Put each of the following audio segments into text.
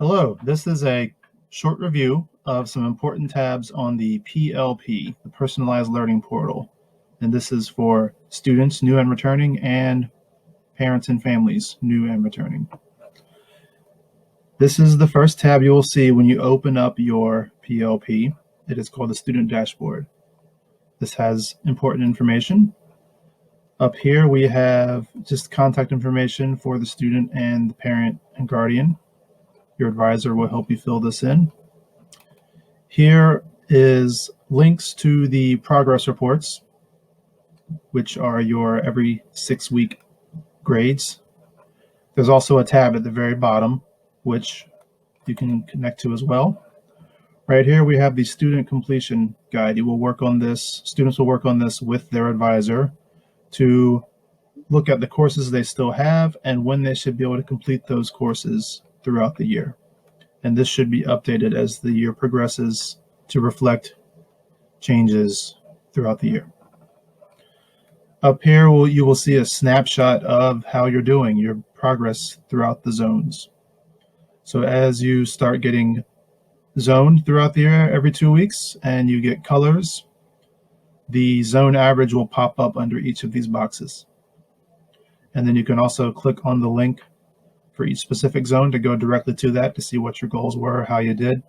Hello, this is a short review of some important tabs on the PLP, the Personalized Learning Portal. And this is for students, new and returning, and parents and families, new and returning. This is the first tab you will see when you open up your PLP. It is called the Student Dashboard. This has important information. Up here we have just contact information for the student and the parent and guardian. Your advisor will help you fill this in. Here is links to the progress reports, which are your every 6-week grades. There's also a tab at the very bottom, which you can connect to as well. Right here, we have the student completion guide. You will work on this, students will work on this with their advisor to look at the courses they still have and when they should be able to complete those courses throughout the year. And this should be updated as the year progresses to reflect changes throughout the year. Up here, you will see a snapshot of how you're doing, your progress throughout the zones. So as you start getting zoned throughout the year every 2 weeks and you get colors, the zone average will pop up under each of these boxes. And then you can also click on the link for each specific zone to go directly to that to see what your goals were, how you did.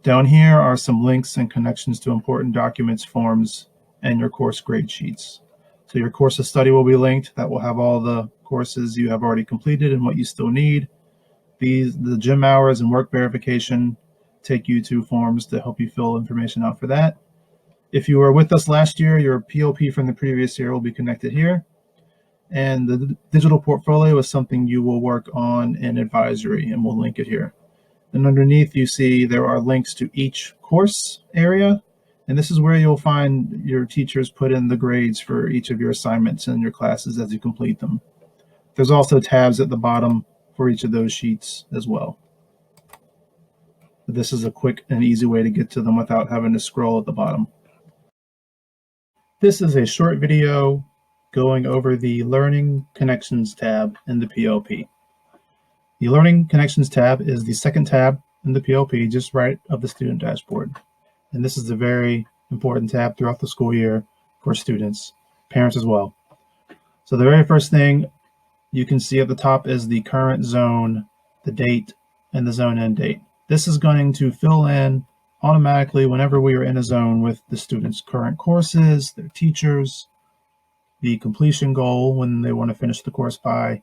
Down here are some links and connections to important documents, forms, and your course grade sheets. So your course of study will be linked. That will have all the courses you have already completed and what you still need. The gym hours and work verification take you to forms to help you fill information out for that. If you were with us last year, your PLP from the previous year will be connected here. And the digital portfolio is something you will work on in advisory, and we'll link it here. And underneath you see there are links to each course area, and this is where you'll find your teachers put in the grades for each of your assignments and your classes as you complete them. There's also tabs at the bottom for each of those sheets as well. This is a quick and easy way to get to them without having to scroll at the bottom. This is a short video going over the Learning Connections tab in the PLP. The Learning Connections tab is the second tab in the PLP, just right of the Student Dashboard. And this is a very important tab throughout the school year for students, parents as well. So the very first thing you can see at the top is the current zone, the date, and the zone end date. This is going to fill in automatically whenever we are in a zone with the students' current courses, their teachers, the completion goal when they want to finish the course by,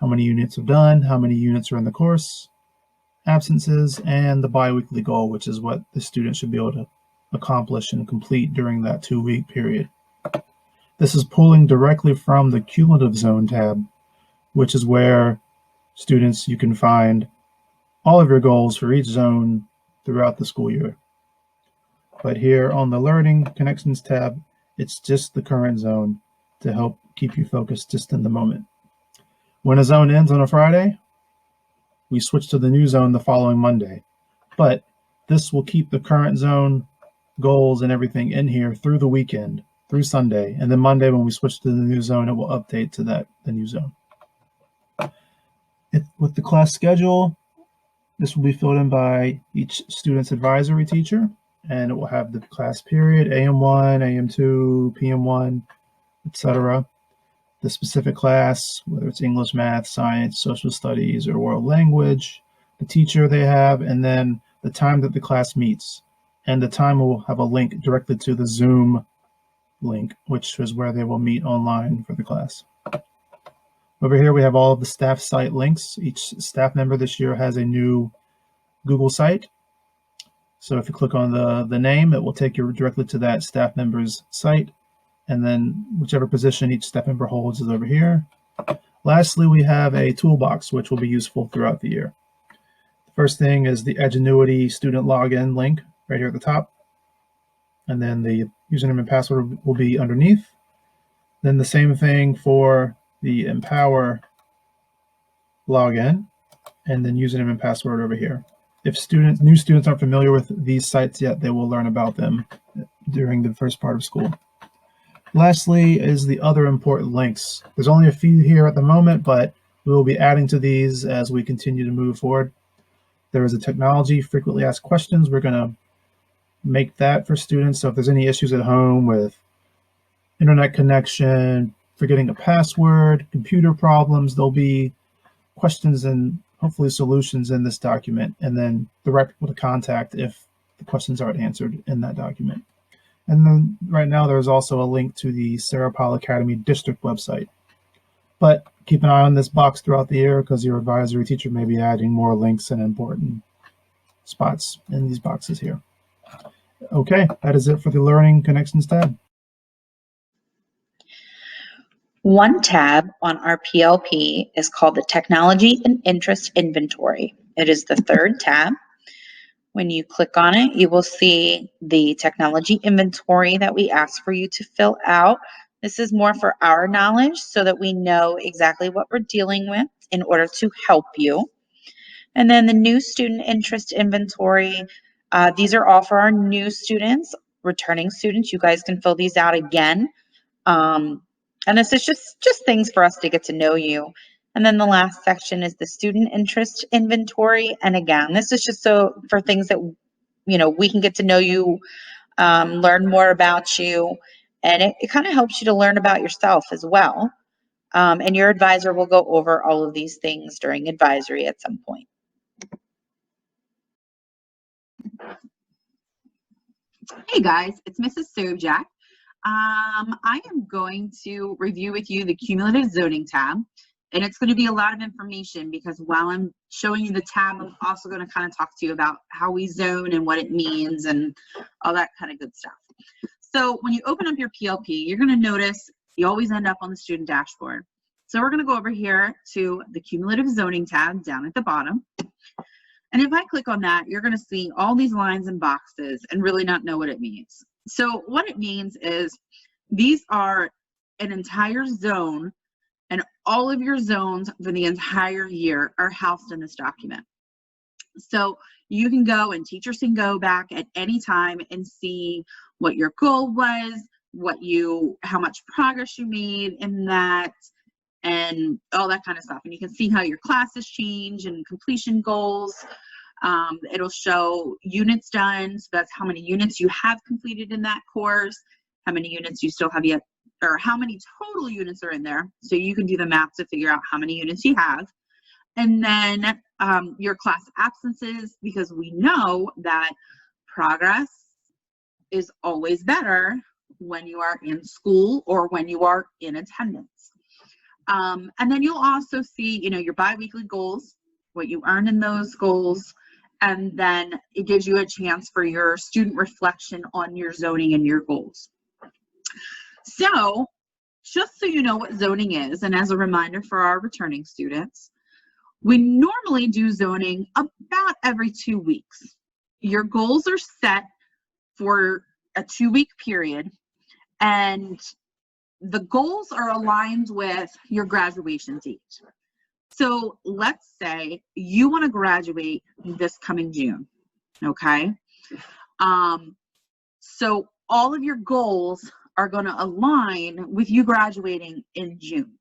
how many units have done, how many units are in the course, absences, and the biweekly goal, which is what the student should be able to accomplish and complete during that 2-week period. This is pulling directly from the cumulative zone tab, which is where students, you can find all of your goals for each zone throughout the school year. But here on the Learning Connections tab, it's just the current zone to help keep you focused just in the moment. When a zone ends on a Friday, we switch to the new zone the following Monday. But this will keep the current zone goals and everything in here through the weekend, through Sunday. And then Monday, when we switch to the new zone, it will update to the new zone. With the class schedule, this will be filled in by each student's advisory teacher, and it will have the class period, AM1, AM2, PM1, etc. The specific class, whether it's English, math, science, social studies, or world language, the teacher they have, and then the time that the class meets. And the time will have a link directly to the Zoom link, which is where they will meet online for the class. Over here, we have all of the staff site links. Each staff member this year has a new Google site. So if you click on the name, it will take you directly to that staff member's site. And then whichever position each staff member holds is over here. Lastly, we have a toolbox, which will be useful throughout the year. The first thing is the Edgenuity student login link right here at the top. And then the username and password will be underneath. Then the same thing for the Empower login, and then username and password over here. If new students aren't familiar with these sites yet, they will learn about them during the first part of school. Lastly is the other important links. There's only a few here at the moment, but We will be adding to these as we continue to move forward. There is a technology frequently asked questions. We're going to make that for students. So if there's any issues at home with internet connection, forgetting a password, computer problems, there'll be questions and hopefully solutions in this document, and then the right people to contact if the questions aren't answered in that document. And then right now there's also a link to the Sarah Powell Academy district website. But keep an eye on this box throughout the year because your advisory teacher may be adding more links and important spots in these boxes here. Okay, that is it for the Learning Connections tab. One tab on our PLP is called the Technology and Interest Inventory. It is the third tab. When you click on it, you will see the technology inventory that we ask for you to fill out. This is more for our knowledge so that we know exactly what we're dealing with in order to help you. And then the new student interest inventory, these are all for our new students, returning students. You guys can fill these out again. And this is just things for us to get to know you. And then the last section is the student interest inventory. And again, this is just so for things that, we can get to know you, learn more about you. And it kind of helps you to learn about yourself as well. And your advisor will go over all of these things during advisory at some point. Hey guys, it's Mrs. Sobjack. I am going to review with you the cumulative zoning tab, and it's going to be a lot of information because while I'm showing you the tab, I'm also going to kind of talk to you about how we zone and what it means and all that kind of good stuff. So when you open up your PLP, you're going to notice you always end up on the student dashboard. So we're going to go over here to the cumulative zoning tab down at the bottom. And if I click on that, you're going to see all these lines and boxes and really not know what it means. So what it means is these are an entire zone, and all of your zones for the entire year are housed in this document. So you can go and teachers can go back at any time and see what your goal was, how much progress you made in that, and all that kind of stuff. And you can see how your classes change and completion goals. It'll show units done, so that's how many units you have completed in that course, how many units you still have yet, or how many total units are in there. So you can do the math to figure out how many units you have. And then your class absences, because we know that progress is always better when you are in school or when you are in attendance. And then you'll also see, your biweekly goals, what you earn in those goals, and then it gives you a chance for your student reflection on your zoning and your goals. So just so you know what zoning is, and as a reminder for our returning students, we normally do zoning about every 2 weeks. Your goals are set for a 2-week period, and the goals are aligned with your graduation date. So let's say you want to graduate this coming June, okay? So all of your goals are going to align with you graduating in June.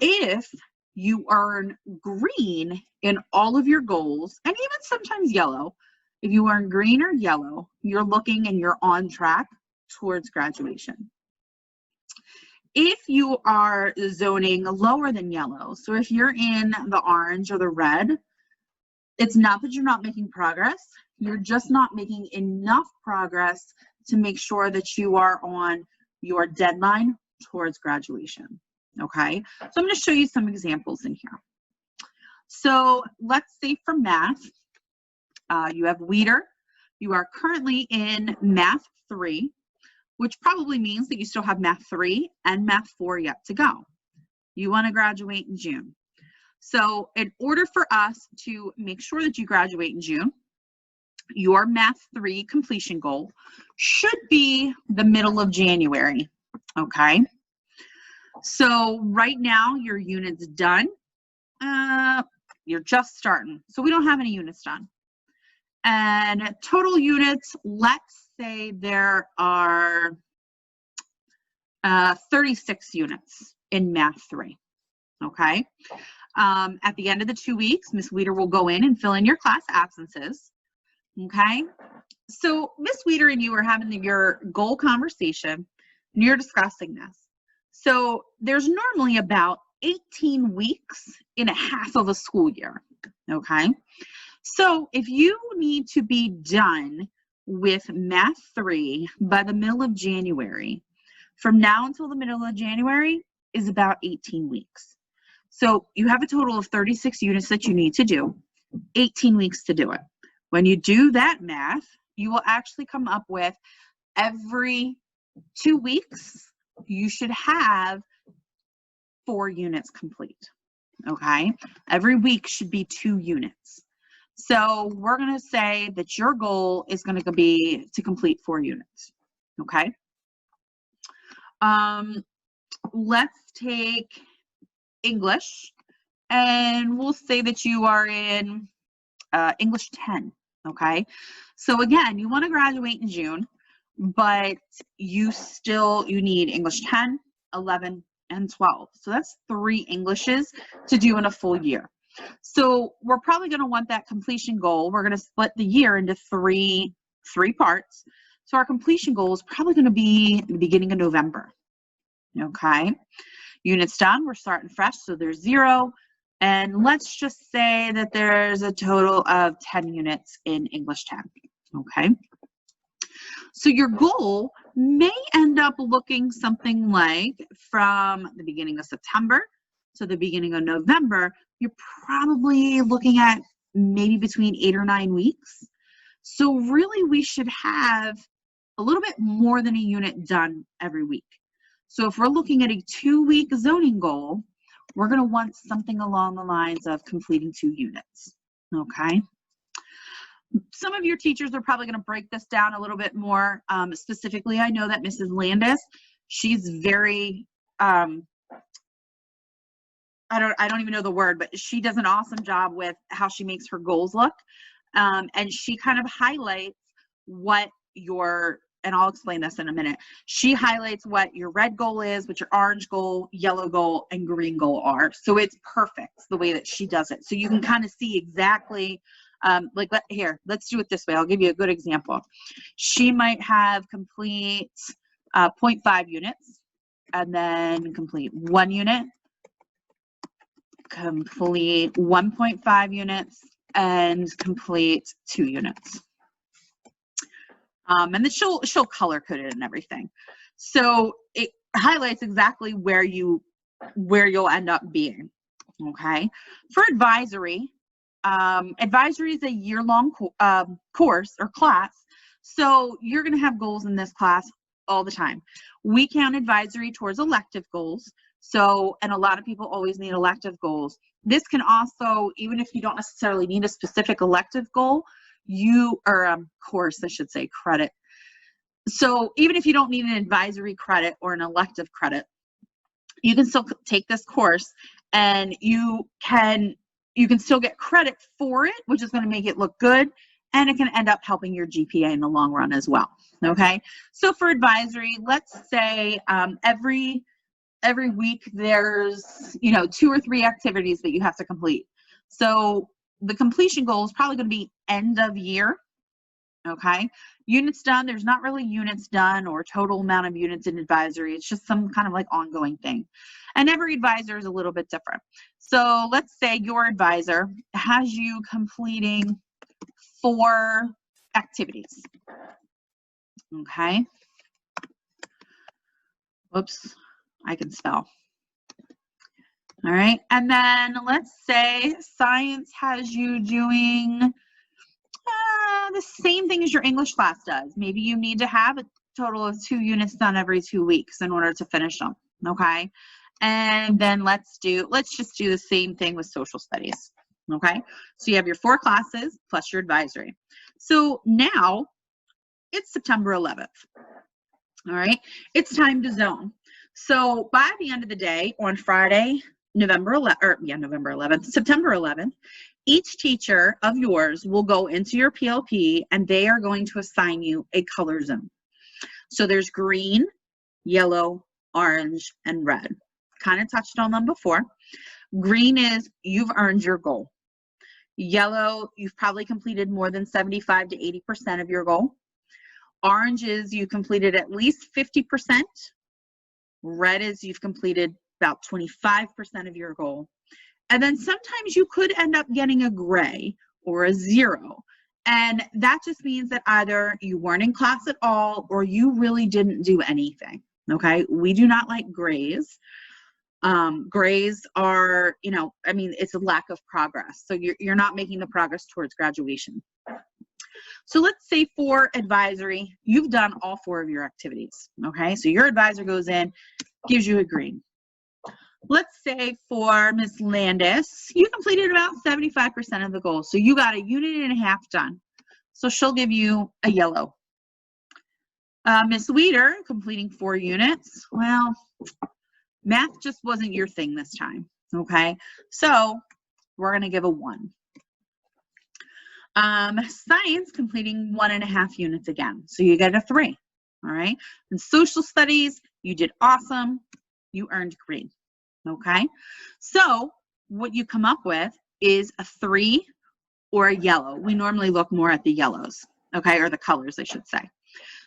If you earn green in all of your goals, and even sometimes yellow, if you earn green or yellow, you're looking and you're on track towards graduation. If you are zoning lower than yellow, so if you're in the orange or the red, it's not that you're not making progress, you're just not making enough progress to make sure that you are on your deadline towards graduation, okay? So I'm going to show you some examples in here. So let's say for math, you have Weeder. You are currently in Math 3, which probably means that you still have Math 3 and Math 4 yet to go. You want to graduate in June. So in order for us to make sure that you graduate in June, your Math 3 completion goal should be the middle of January, okay? So right now your unit's done. You're just starting. So we don't have any units done. And total units, let's say there are 36 units in Math 3. okay? At the end of the 2 weeks, Ms. Weeder will go in and fill in your class absences, okay? So Ms. Weeder and you are having your goal conversation, and you're discussing this. So there's normally about 18 weeks in a half of a school year, okay? So if you need to be done with Math 3 by the middle of January, from now until the middle of January is about 18 weeks. So you have a total of 36 units that you need to do, 18 weeks to do it. When you do that math, you will actually come up with every 2 weeks, you should have 4 units complete, okay? Every week should be 2 units. So we're gonna say that your goal is gonna be to complete 4 units, okay? Let's take English, and we'll say that you are in English 10, okay? So again, you want to graduate in June, but you need English 10, 11, and 12. So that's 3 Englishes to do in a full year. So we're probably going to want that completion goal. We're going to split the year into three parts. So our completion goal is probably going to be the beginning of November, okay? Units done, we're starting fresh, so there's 0. And let's just say that there's a total of 10 units in English 10, okay? So your goal may end up looking something like from the beginning of September to the beginning of November, you're probably looking at maybe between 8 or 9 weeks. So really we should have a little bit more than a unit done every week. So if we're looking at a 2-week zoning goal, we're going to want something along the lines of completing 2 units, okay? Some of your teachers are probably going to break this down a little bit more. Specifically, I know that Mrs. Landis, she's very, I don't even know the word, but she does an awesome job with how she makes her goals look. And she kind of highlights what and I'll explain this in a minute. She highlights what your red goal is, what your orange goal, yellow goal, and green goal are. So it's perfect the way that she does it. So you can kind of see exactly, here, let's do it this way. I'll give you a good example. She might have complete 0.5 units, and then complete 1 unit, complete 1.5 units, and complete 2 units. And then she'll color code it and everything. So it highlights exactly where you'll end up being, okay? For advisory, advisory is a year-long course or class, so you're gonna have goals in this class all the time. We count advisory towards elective goals, and a lot of people always need elective goals. This can also, even if you don't necessarily need a specific elective goal, course, I should say, credit. So even if you don't need an advisory credit or an elective credit, you can still take this course and you can still get credit for it, which is going to make it look good, and it can end up helping your GPA in the long run as well, okay? So for advisory, let's say every week there's 2 or 3 activities that you have to complete. So the completion goal is probably going to be end of year, okay? Units done, there's not really units done or total amount of units in advisory. It's just some kind of like ongoing thing. And every advisor is a little bit different. So let's say your advisor has you completing 4 activities, okay? Whoops, I can spell. All right, and then let's say science has you doing the same thing as your English class does. Maybe you need to have a total of 2 units done every 2 weeks in order to finish them, okay? And then let's just do the same thing with social studies, okay? So you have your 4 classes plus your advisory. So now it's September 11th, all right? It's time to zone. So by the end of the day on Friday, September 11th, each teacher of yours will go into your PLP and they are going to assign you a color zone. So there's green, yellow, orange, and red. kind of touched on them before. Green is you've earned your goal. Yellow, you've probably completed more than 75 to 80% of your goal. Orange is you completed at least 50%. Red is you've completed about 25% of your goal. And then sometimes you could end up getting a gray or a 0. And that just means that either you weren't in class at all or you really didn't do anything. Okay, we do not like grays. Grays are, it's a lack of progress. So you're not making the progress towards graduation. So let's say for advisory, you've done all 4 of your activities. Okay, so your advisor goes in, gives you a green. Let's say for Ms. Landis, you completed about 75% of the goal. So you got a unit and a half done. So she'll give you a yellow. Ms. Weeder, completing 4 units. Well, math just wasn't your thing this time, okay? So we're gonna give a 1. Science, completing 1.5 units again. So you get a 3, all right? And social studies, you did awesome. You earned green, okay? So what you come up with is a 3 or a yellow. We normally look more at the yellows, okay? Or the colors, I should say.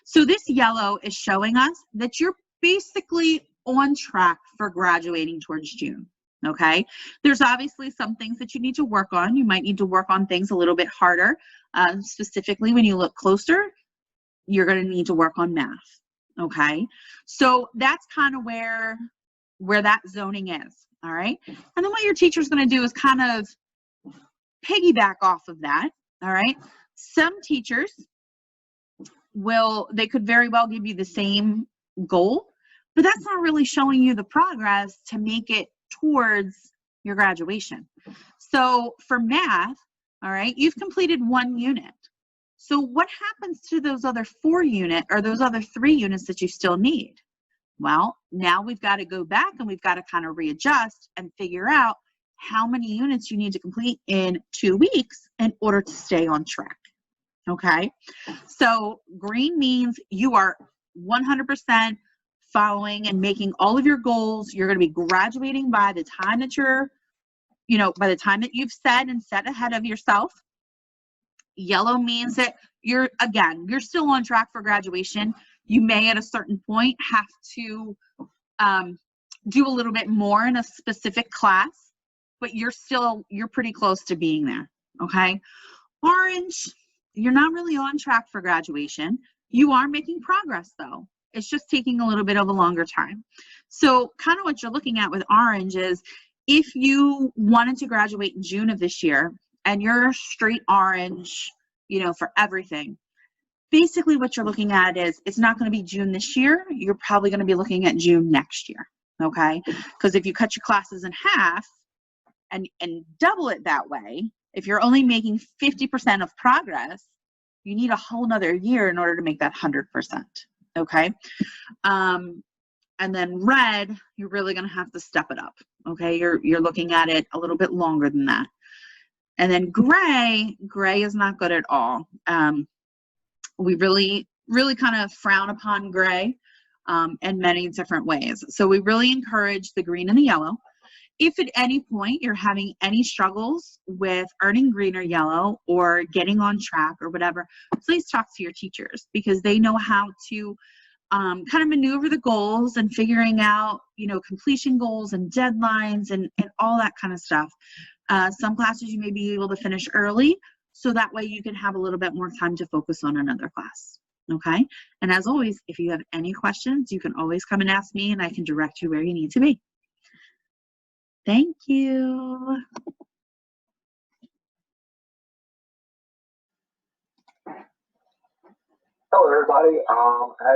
So this yellow is showing us that you're basically on track for graduating towards June, okay? There's obviously some things that you need to work on. You might need to work on things a little bit harder. Specifically, when you look closer, you're going to need to work on math, okay? So that's kind of where that zoning is, all right? And then what your teacher's going to do is kind of piggyback off of that, all right? Some teachers they could very well give you the same goal, but that's not really showing you the progress to make it towards your graduation. So for math, all right, you've completed 1 unit. So what happens to those other 4 units or those other 3 units that you still need? Well, now we've got to go back and we've got to kind of readjust and figure out how many units you need to complete in 2 weeks in order to stay on track. Okay, so green means you are 100% following and making all of your goals. You're going to be graduating by the time that by the time that you've set ahead of yourself. Yellow means that you're still on track for graduation. You may at a certain point have to do a little bit more in a specific class, but you're pretty close to being there. Okay, orange, you're not really on track for graduation. You are making progress though. It's just taking a little bit of a longer time. So kind of what you're looking at with orange is if you wanted to graduate in June of this year and you're straight orange, for everything, basically what you're looking at is it's not going to be June this year. You're probably going to be looking at June next year. Okay. Because if you cut your classes in half and double it that way, if you're only making 50% of progress, you need a whole nother year in order to make that 100%, okay? And then red, you're really gonna have to step it up, okay? You're looking at it a little bit longer than that. And then gray is not good at all. We really kind of frown upon gray in many different ways. So we really encourage the green and the yellow. If at any point you're having any struggles with earning green or yellow or getting on track or whatever, please talk to your teachers because they know how to kind of maneuver the goals and figuring out, completion goals and deadlines and all that kind of stuff. Some classes you may be able to finish early, so that way you can have a little bit more time to focus on another class, okay? And as always, if you have any questions, you can always come and ask me and I can direct you where you need to be. Thank you. Hello, everybody.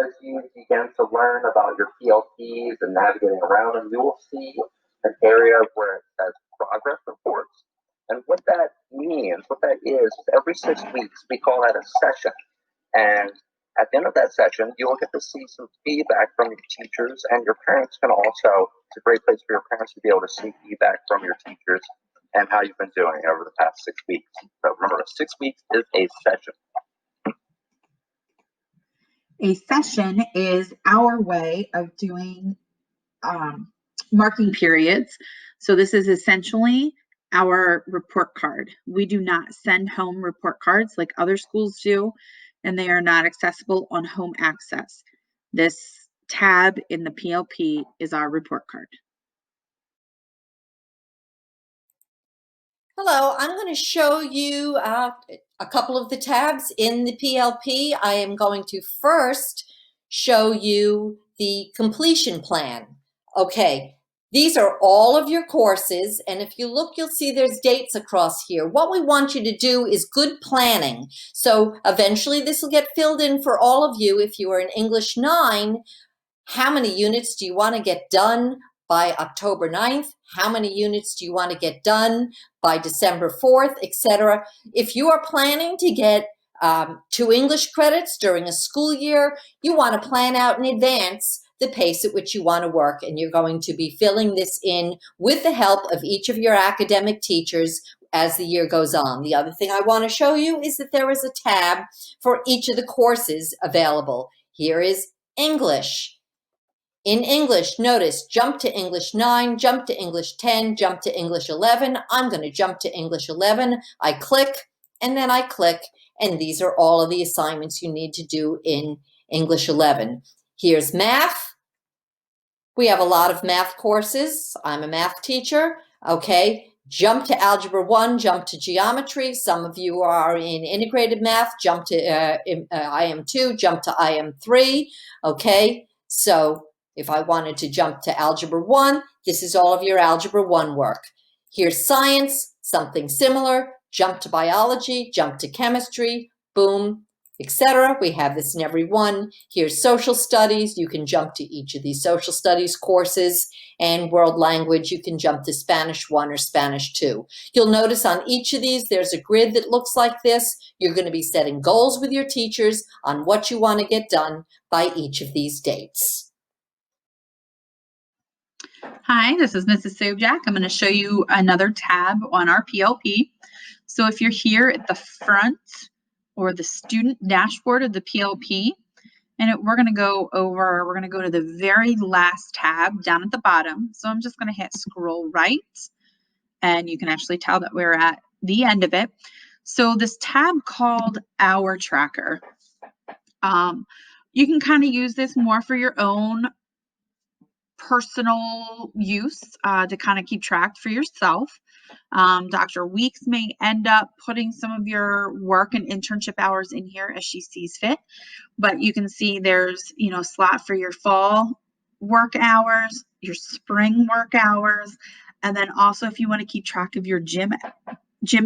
As you begin to learn about your PLPs and navigating around them, you will see an area where it says progress reports. And what that means, what that is every 6 weeks, we call that a session. And at the end of that session, you will get to see some feedback from your teachers, and your parents can also, it's a great place for your parents to be able to see feedback from your teachers and how you've been doing over the past 6 weeks. So remember, 6 weeks is a session. A session is our way of doing marking periods. So this is essentially our report card. We do not send home report cards like other schools do, and they are not accessible on home access. This tab in the PLP is our report card. Hello, I'm going to show you a couple of the tabs in the PLP. I am going to first show you the completion plan. Okay, these are all of your courses, and if you look, you'll see there's dates across here. What we want you to do is good planning. So eventually this will get filled in for all of you. If you are in English 9, how many units do you want to get done by October 9th? How many units do you want to get done by December 4th, etc.? If you are planning to get 2 English credits during a school year, you want to plan out in advance the pace at which you want to work, and you're going to be filling this in with the help of each of your academic teachers as the year goes on. The other thing I want to show you is that there is a tab for each of the courses available. Here is English. In English, notice, jump to English 9, jump to English 10, jump to English 11. I'm going to jump to English 11. I click, and then I click, and these are all of the assignments you need to do in English 11. Here's math. We have a lot of math courses. I'm a math teacher. Okay, jump to Algebra 1, jump to Geometry. Some of you are in integrated math, jump to IM2, jump to IM3. Okay, so if I wanted to jump to Algebra 1, this is all of your Algebra 1 work. Here's science, something similar. Jump to biology, jump to chemistry, boom, etc. We have this in every one. Here's social studies. You can jump to each of these social studies courses. And world language, you can jump to Spanish 1 or Spanish 2. You'll notice on each of these, there's a grid that looks like this. You're going to be setting goals with your teachers on what you want to get done by each of these dates. Hi, this is Mrs. Sobjak. I'm going to show you another tab on our PLP. So if you're here at the front or the student dashboard of the PLP, and we're going to go to the very last tab down at the bottom. So I'm just going to hit scroll right, and you can actually tell that we're at the end of it. So this tab called Hour Tracker, you can kind of use this more for your own personal use to kind of keep track for yourself. Dr. Weeks may end up putting some of your work and internship hours in here as she sees fit, but you can see there's, a slot for your fall work hours, your spring work hours, and then also if you want to keep track of your gym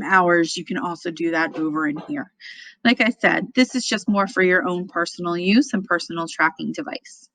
hours, you can also do that over in here. Like I said, this is just more for your own personal use and personal tracking device.